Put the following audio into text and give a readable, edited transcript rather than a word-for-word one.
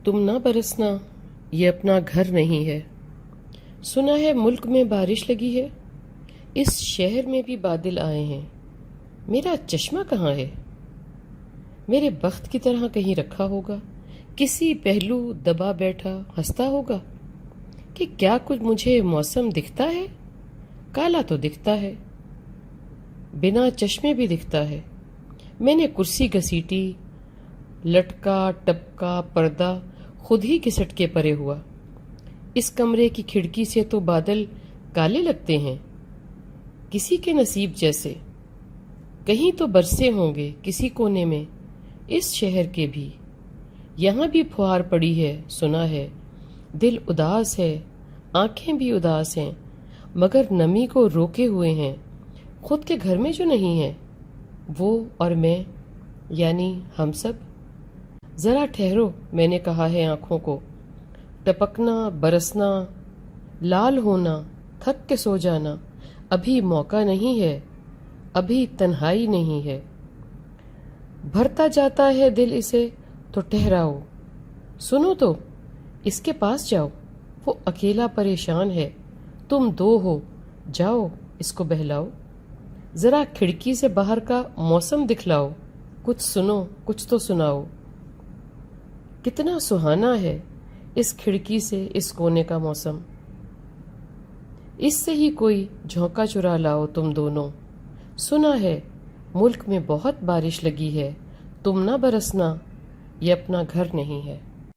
तुम ना बरसना ये अपना घर नहीं है। सुना है मुल्क में बारिश लगी है, इस शहर में भी बादल आए हैं। मेरा चश्मा कहाँ है? मेरे बख्त की तरह कहीं रखा होगा, किसी पहलू दबा बैठा हंसता होगा। कि क्या कुछ मुझे मौसम दिखता है? काला तो दिखता है, बिना चश्मे भी दिखता है। मैंने कुर्सी घसीटी, लटका टपका पर्दा खुद ही घिसट के परे हुआ। इस कमरे की खिड़की से तो बादल काले लगते हैं, किसी के नसीब जैसे। कहीं तो बरसे होंगे किसी कोने में इस शहर के भी। यहाँ भी फुहार पड़ी है सुना है। दिल उदास है, आंखें भी उदास हैं, मगर नमी को रोके हुए हैं। खुद के घर में जो नहीं है, वो और मैं, यानी हम सब। जरा ठहरो, मैंने कहा है आंखों को। टपकना, बरसना, लाल होना, थक के सो जाना, अभी मौका नहीं है, अभी तन्हाई नहीं है। भरता जाता है दिल इसे, तो ठहराओ, सुनो तो, इसके पास जाओ। वो अकेला परेशान है, तुम दो हो, जाओ इसको बहलाओ। जरा खिड़की से बाहर का मौसम दिखलाओ, कुछ सुनो, कुछ तो सुनाओ। कितना सुहाना है इस खिड़की से इस कोने का मौसम। इससे ही कोई झोंका चुरा लाओ तुम दोनों। सुना है मुल्क में बहुत बारिश लगी है, तुम ना बरसना ये अपना घर नहीं है।